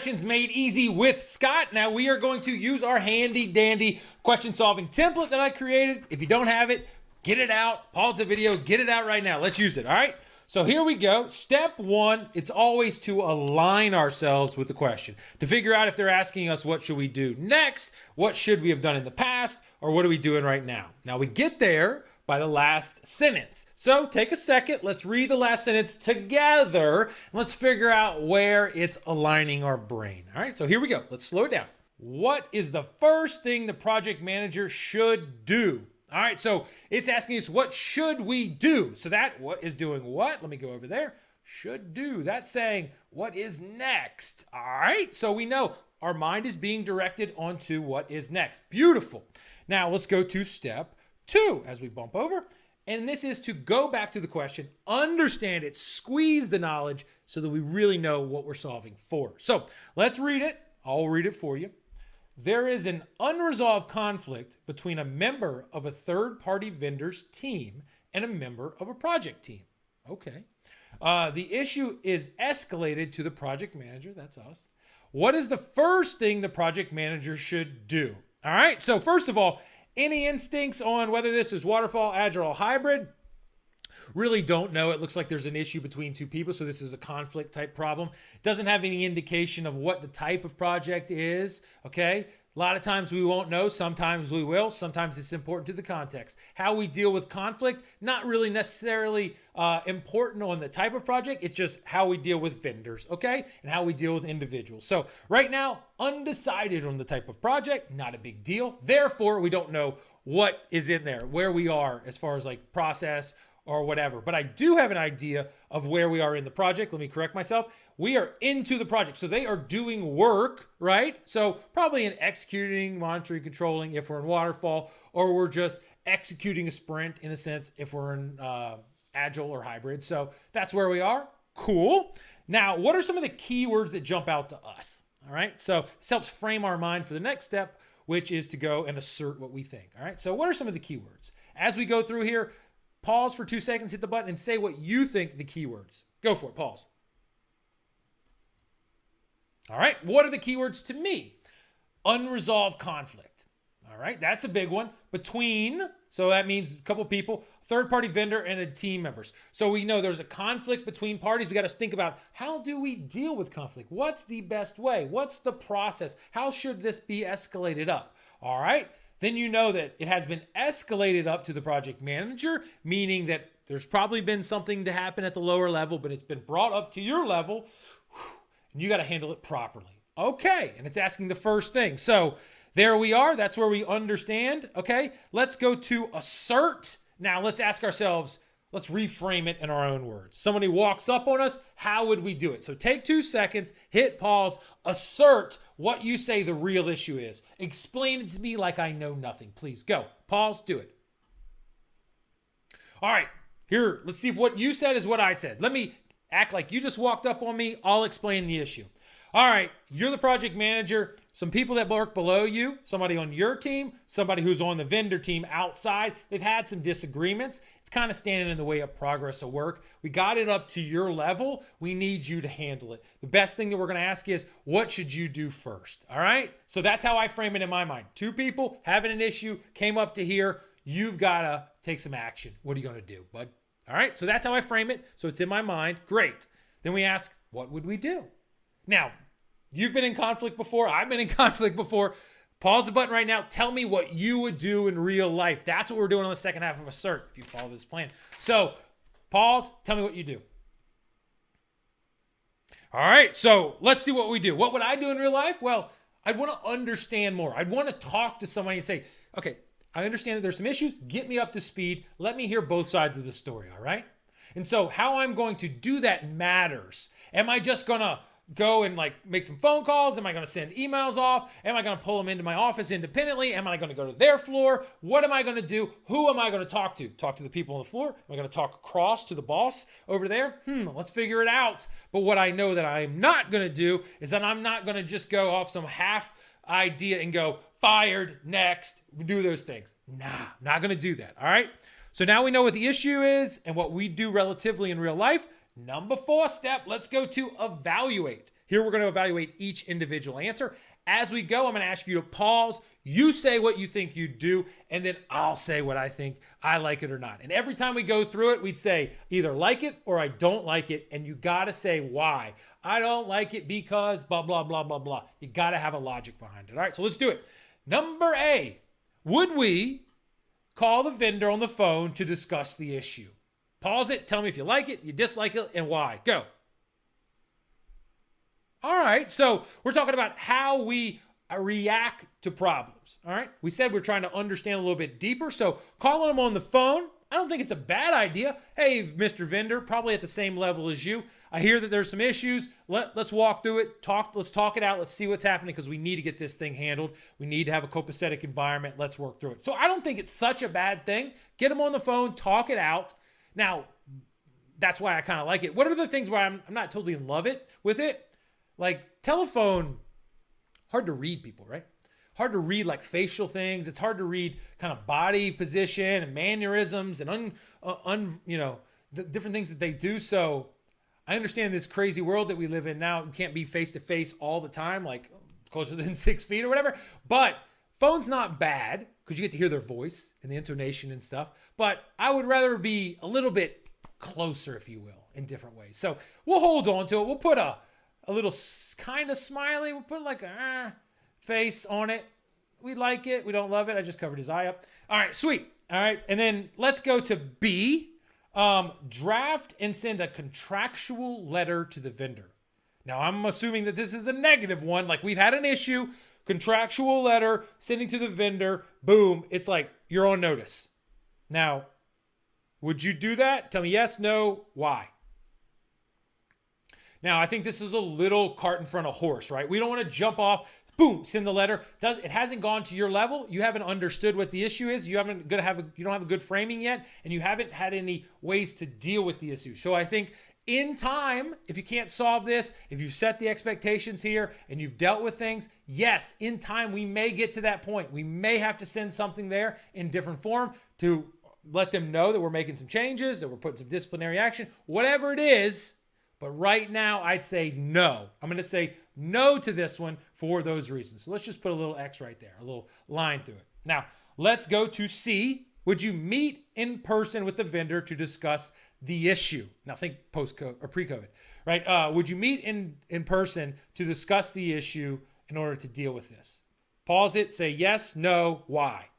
Questions Made Easy with Scott. Now we are going to use our handy dandy question solving template that I created. If you don't have it, get it out, pause the video, get it out right now. Let's use it, all right? So here we go. Step one, it's always to align ourselves with the question, to figure out if they're asking us what should we do next, what should we have done in the past, or what are we doing right now? Now we get there by the last sentence. So take a second, let's read the last sentence together, and let's figure out where it's aligning our brain. All right, so here we go. Let's slow it down. What is the first thing the project manager should do? All right, so it's asking us, what should we do? So that what is doing what? Let me go over there. Should do. That's saying, what is next? All right, so we know our mind is being directed onto what is next. Beautiful. Now let's go to step two as we bump over. And this is to go back to the question, understand it, squeeze the knowledge so that we really know what we're solving for. So let's read it. I'll read it for you. There is an unresolved conflict between a member of a third-party vendor's team and a member of a project team. Okay. The issue is escalated to the project manager. That's us. What is the first thing the project manager should do? All right. So first of all, any instincts on whether this is waterfall, agile, or hybrid? Really don't know. It looks like there's an issue between two people, so this is a conflict type problem. Doesn't have any indication of what the type of project is, okay? A lot of times we won't know. Sometimes we will. Sometimes it's important to the context. How we deal with conflict, not really necessarily important on the type of project. It's just how we deal with vendors, okay? And how we deal with individuals. So right now, undecided on the type of project, not a big deal. Therefore, we don't know what is in there, where we are as far as like process or whatever. But I do have an idea of where we are in the project. Let me correct myself. We are into the project. So they are doing work, right? So probably in executing, monitoring, controlling if we're in waterfall, or we're just executing a sprint in a sense if we're in agile or hybrid. So that's where we are. Cool. Now, what are some of the keywords that jump out to us? All right. So this helps frame our mind for the next step, which is to go and assert what we think. All right. So what are some of the keywords? As we go through here, pause for 2 seconds, hit the button, and say what you think the keywords. Go for it, pause. All right, what are the keywords to me? Unresolved conflict. All right, that's a big one. Between, so that means a couple people, third-party vendor and a team members. So we know there's a conflict between parties. We got to think about, how do we deal with conflict? What's the best way? What's the process? How should this be escalated up? All right. Then you know that it has been escalated up to the project manager, meaning that there's probably been something to happen at the lower level, but it's been brought up to your level, and you got to handle it properly. Okay, and it's asking the first thing. So there we are. That's where we understand. Okay, let's go to assert. Now let's ask ourselves, let's reframe it in our own words. Somebody walks up on us, how would we do it? So take 2 seconds, hit pause, assert what you say the real issue is. Explain it to me like I know nothing. Please go. Pause, do it. All right, here, let's see if what you said is what I said. Let me act like you just walked up on me. I'll explain the issue. All right, you're the project manager. Some people that work below you, somebody on your team, somebody who's on the vendor team outside, they've had some disagreements. It's kind of standing in the way of progress of work. We got it up to your level. We need you to handle it. The best thing that we're going to ask is, what should you do first? All right? So that's how I frame it in my mind. 2 people having an issue, came up to here. You've got to take some action. What are you going to do, bud? All right? So that's how I frame it. So it's in my mind. Great. Then we ask, what would we do? Now, you've been in conflict before. I've been in conflict before. Pause the button right now. Tell me what you would do in real life. That's what we're doing on the second half of Assert, if you follow this plan. So pause. Tell me what you do. All right. So let's see what we do. What would I do in real life? Well, I'd want to understand more. I'd want to talk to somebody and say, okay, I understand that there's some issues. Get me up to speed. Let me hear both sides of the story. All right. And so how I'm going to do that matters. Am I just going to go and like make some phone calls? Am I going to send emails off? Am I going to pull them into my office independently? Am I going to go to their floor? What am I going to do? Who am I going to talk to? Talk to the people on the floor? Am I going to talk across to the boss over there? Let's figure it out. But what I know that I'm not going to do is that I'm not going to just go off some half idea and go fired next, do those things. Nah, not going to do that. All right. So now we know what the issue is and what we do relatively in real life. Number 4 step, let's go to evaluate. Here we're going to evaluate each individual answer. As we go, I'm going to ask you to pause. You say what you think you do, and then I'll say what I think, I like it or not. And every time we go through it, we'd say either like it or I don't like it, and you got to say why. I don't like it because blah, blah, blah, blah, blah. You got to have a logic behind it. All right, so let's do it. Number A, would we call the vendor on the phone to discuss the issue? Pause it. Tell me if you like it, you dislike it, and why. Go. All right, so we're talking about how we react to problems. All right, we said we're trying to understand a little bit deeper. So calling them on the phone, I don't think it's a bad idea. Hey, Mr. Vendor, probably at the same level as you. I hear that there's some issues. Let's walk through it. Let's talk it out. Let's see what's happening because we need to get this thing handled. We need to have a copacetic environment. Let's work through it. So I don't think it's such a bad thing. Get them on the phone, talk it out. Now, that's why I kind of like it. What are the things where I'm not totally in love with it? Like telephone, hard to read people, right? Hard to read like facial things. It's hard to read kind of body position and mannerisms and the different things that they do. So I understand this crazy world that we live in now. You can't be face to face all the time, like closer than 6 feet or whatever. But phone's not bad because you get to hear their voice and the intonation and stuff. But I would rather be a little bit closer, if you will, in different ways. So we'll hold on to it. We'll put a little kind of smiley. We'll put like a face on it. We like it. We don't love it. I just covered his eye up. All right, sweet. All right, and then let's go to B. Draft and send a contractual letter to the vendor. Now, I'm assuming that this is the negative one. Like we've had an issue, contractual letter, sending to the vendor. Boom. It's like you're on notice. Now, would you do that? Tell me yes, no, why? Now, I think this is a little cart in front of horse, right? We don't want to jump off, boom, send the letter. It hasn't gone to your level. You haven't understood what the issue is. You don't have a good framing yet, and you haven't had any ways to deal with the issue. So I think in time, if you can't solve this, if you've set the expectations here and you've dealt with things, yes, in time, we may get to that point. We may have to send something there in different form to let them know that we're making some changes, that we're putting some disciplinary action, whatever it is. But right now, I'd say no. I'm going to say no to this one for those reasons. So let's just put a little X right there, a little line through it. Now, let's go to C. Would you meet in person with the vendor to discuss the issue? Now, think post-COVID or pre-COVID, right? Would you meet in person to discuss the issue in order to deal with this? Pause it, say yes, no, why?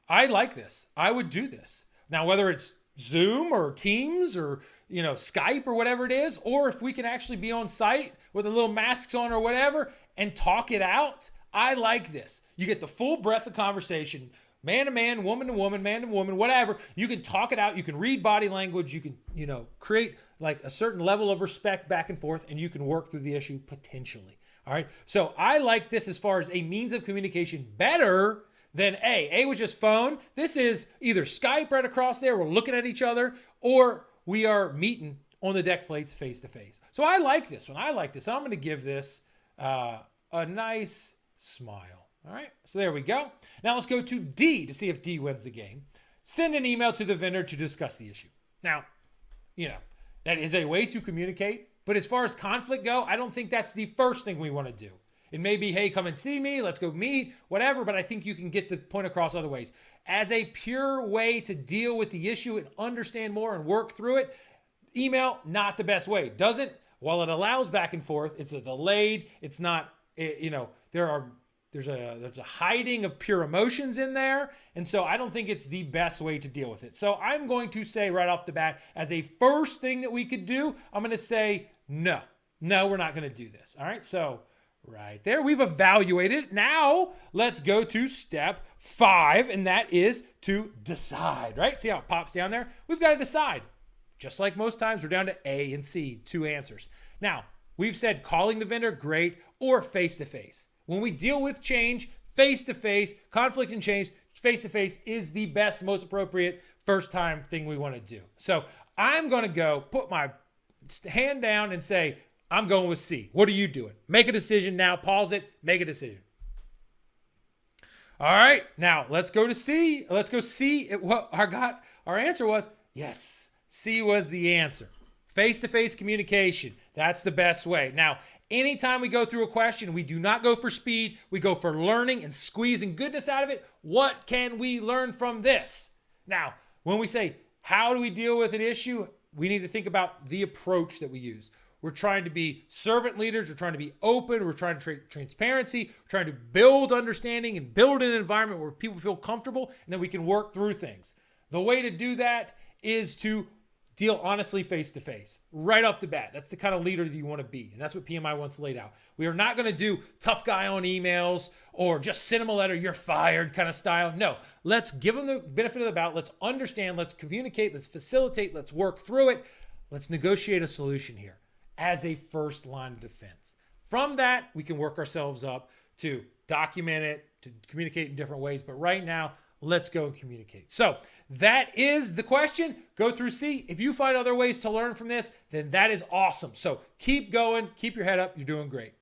I like this. I would do this. Now, whether it's Zoom or Teams or Skype or whatever it is, or if we can actually be on site with a little masks on or whatever and talk it out, I like this. You get the full breadth of conversation, man to man, woman to woman, man to woman, whatever. You can talk it out. You can read body language. You can, create like a certain level of respect back and forth, and you can work through the issue potentially. All right. So I like this as far as a means of communication better than A. A was just phone. This is either Skype right across there. We're looking at each other, or we are meeting on the deck plates face to face. So I like this one. I like this. I'm going to give this a nice smile. All right. So there we go. Now let's go to D to see if D wins the game. Send an email to the vendor to discuss the issue. Now, that is a way to communicate. But as far as conflict go, I don't think that's the first thing we want to do. It may be, hey, come and see me. Let's go meet, whatever. But I think you can get the point across other ways. As a pure way to deal with the issue and understand more and work through it, email, not the best way. While it allows back and forth, it's a delayed. It's not, there's a hiding of pure emotions in there. And so I don't think it's the best way to deal with it. So I'm going to say right off the bat, as a first thing that we could do, I'm going to say no. No, we're not going to do this. All right. So right there, we've evaluated. Now let's go to step 5, and that is to decide, right? See how it pops down there? We've got to decide. Just like most times, we're down to A and C, 2 answers. Now, we've said calling the vendor, great, or face-to-face. When we deal with change, face-to-face, conflict and change, face-to-face is the best, most appropriate first-time thing we want to do. So I'm going to go put my hand down and say, I'm going with C. What are you doing? Make a decision now. Pause it. Make a decision. All right. Now, let's go to C. Let's go see what our answer was. Yes, C was the answer. Face-to-face communication, that's the best way. Now, anytime we go through a question, we do not go for speed. We go for learning and squeezing goodness out of it. What can we learn from this? Now, when we say, how do we deal with an issue? We need to think about the approach that we use. We're trying to be servant leaders. We're trying to be open. We're trying to create transparency. We're trying to build understanding and build an environment where people feel comfortable and then we can work through things. The way to do that is to deal honestly face-to-face right off the bat. That's the kind of leader that you want to be. And that's what PMI wants laid out. We are not going to do tough guy on emails or just send them a letter, you're fired kind of style. No, let's give them the benefit of the doubt. Let's understand, let's communicate, let's facilitate, let's work through it. Let's negotiate a solution here as a first line of defense. From that, we can work ourselves up to document it, to communicate in different ways. But right now, let's go and communicate. So that is the question. Go through C. If you find other ways to learn from this, then that is awesome. So keep going. Keep your head up. You're doing great.